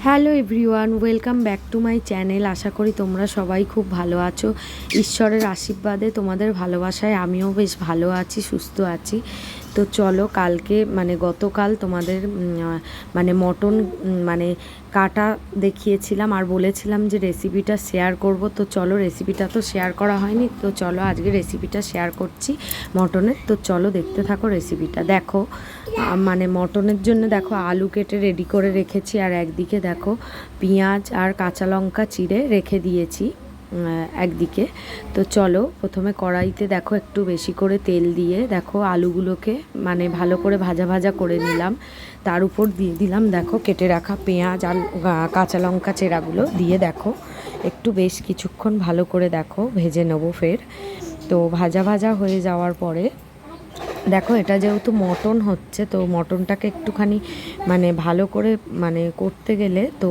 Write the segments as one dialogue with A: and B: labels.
A: Hello everyone, welcome back to my channel. আশা করি তোমরা সবাই খুব ভালো আছো। ঈশ্বরের আশীর্বাদে, তোমাদের ভালোবাসায় আমিও বেশ ভালো আছি, সুস্থ আছি। তো চলো, কালকে গতকাল তোমাদের মটন কাটা দেখিয়েছিলাম আর বলেছিলাম যে রেসিপিটা শেয়ার করব। তো চলো, রেসিপিটা তো শেয়ার করা হয়নি, তো চলো আজকে রেসিপিটা শেয়ার করছি মটনের। তো চলো দেখতে থাকো রেসিপিটা। দেখো মটনের জন্য দেখো আলু কেটে রেডি করে রেখেছি, আর একদিকে দেখো পেঁয়াজ আর কাঁচা লঙ্কা চিড়ে রেখে দিয়েছি একদিকে। তো চলো, প্রথমে কড়াইতে দেখো একটু বেশি করে তেল দিয়ে দেখো আলুগুলোকে ভালো করে ভাজা ভাজা করে নিলাম। তার উপর দিয়ে দিলাম দেখো কেটে রাখা পেঁয়াজ আর কাঁচা লঙ্কা চেরাগুলো দিয়ে দেখো একটু বেশ কিছুক্ষণ ভালো করে দেখো ভেজে নেবো ফের। তো ভাজা ভাজা হয়ে যাওয়ার পরে দেখো, এটা যেহেতু মটন হচ্ছে, তো মটনটাকে একটুখানি ভালো করে করতে গেলে তো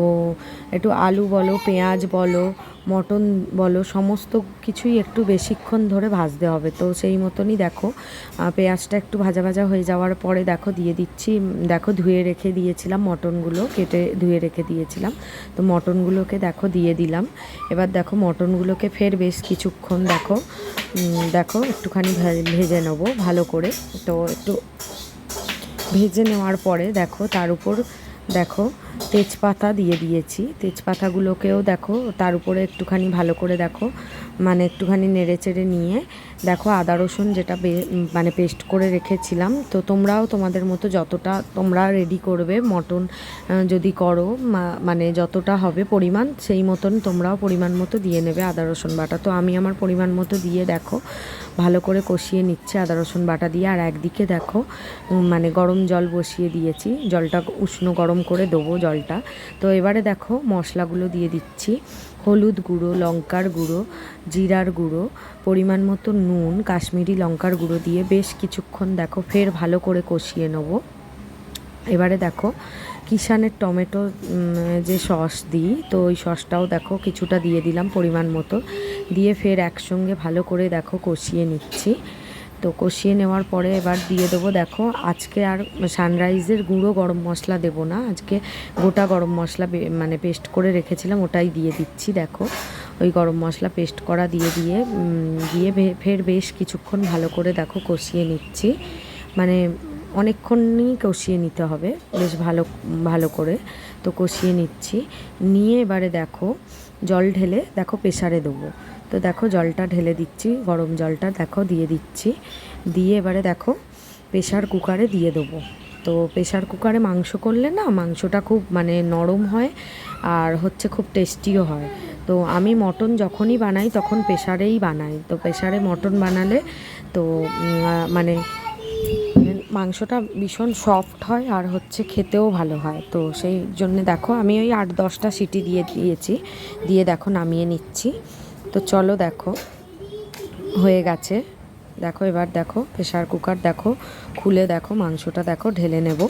A: একটু আলু বলো, পেঁয়াজ বলো, মটন বলো, সমস্ত কিছুই একটু বেশিক্ষণ ধরে ভাজতে হবে। তো সেই মতনই দেখো পেঁয়াজটা একটু ভাজা ভাজা হয়ে যাওয়ার পরে দেখো দিয়ে দিচ্ছি, দেখো ধুয়ে রেখে দিয়েছিলাম মটনগুলো, কেটে ধুয়ে রেখে দিয়েছিলাম। তো মটনগুলোকে দেখো দিয়ে দিলাম। এবার দেখো মটনগুলোকে ফের বেশ কিছুক্ষণ দেখো একটুখানি ভেজে নেবো ভালো করে। তো একটু ভেজে নেওয়ার পরে দেখো তার উপর দেখো তেজপাতা দিয়ে দিয়েছি। তেজপাতাগুলোকেও দেখো তার উপরে একটুখানি ভালো করে দেখো একটুখানি নেড়ে চেড়ে নিয়ে দেখো আদা রসুন যেটা পেস্ট করে রেখেছিলাম। তো তোমরাও তোমাদের মতো যতটা তোমরা রেডি করবে মটন যদি করো যতটা হবে পরিমাণ, সেই মতন তোমরাও পরিমাণ মতো দিয়ে নেবে আদা রসুন বাটা। তো আমি আমার পরিমাণ মতো দিয়ে দেখো ভালো করে কষিয়ে নিচ্ছে আদা রসুন বাটা দিয়ে। আর একদিকে দেখো গরম জল বসিয়ে দিয়েছি, জলটা উষ্ণ গরম করে দেবো জলটা। তো এবারে দেখো মশলাগুলো দিয়ে দিচ্ছি। হলুদ গুঁড়ো, লঙ্কার গুঁড়ো, জিরার গুঁড়ো, পরিমাণ মতো নুন, কাশ্মীরি লঙ্কার গুঁড়ো দিয়ে বেশ কিছুক্ষণ দেখো ফের ভালো করে কষিয়ে নেবো। এবারে দেখো কিষানের টমেটো যে সস দিই, তো ওই সসটাও দেখো কিছুটা দিয়ে দিলাম পরিমাণ মতো, দিয়ে ফের একসঙ্গে ভালো করে দেখো কষিয়ে নিচ্ছি। তো কষিয়ে নেওয়ার পরে এবার দিয়ে দেবো দেখো, আজকে আর সানরাইজের গুঁড়ো গরম মশলা দেবো না, আজকে গোটা গরম মশলা পেস্ট করে রেখেছিলাম ওটাই দিয়ে দিচ্ছি। দেখো ওই গরম মশলা পেস্ট করা দিয়ে ফের বেশ কিছুক্ষণ ভালো করে দেখো কষিয়ে নিচ্ছি। অনেকক্ষণই কষিয়ে নিতে হবে বেশ ভালো করে। তো কষিয়ে নিচ্ছি, নিয়ে এবারে দেখো জল ঢেলে দেখো প্রেসারে দেবো। তো দেখো জলটা ঢেলে দিচ্ছি, গরম জলটা দেখো দিয়ে দিচ্ছি, দিয়ে এবারে দেখো প্রেসার কুকারে দিয়ে দেবো। তো প্রেসার কুকারে মাংস করলে না মাংসটা খুব নরম হয় আর হচ্ছে খুব টেস্টিও হয়। তো আমি মটন যখনই বানাই তখন প্রেসারেই বানাই। তো প্রেসারে মটন বানালে তো মাংসটা ভীষণ সফট হয় আর হচ্ছে খেতেও ভালো হয়। তো সেই জন্যে দেখো আমি ওই 8-10টা সিটি দিয়েছি, দিয়ে দেখো নামিয়ে নিচ্ছি। তো চলো দেখো হয়ে গেছে। দেখো এবার দেখো প্রেসার কুকার দেখো খুলে দেখো মাংসটা দেখো ঢেলে নেব।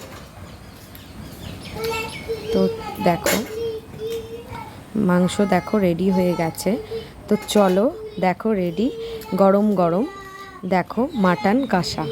A: তো দেখো মাংস দেখো রেডি হয়ে গেছে। তো চলো দেখো রেডি, গরম গরম দেখো মাটন কষা।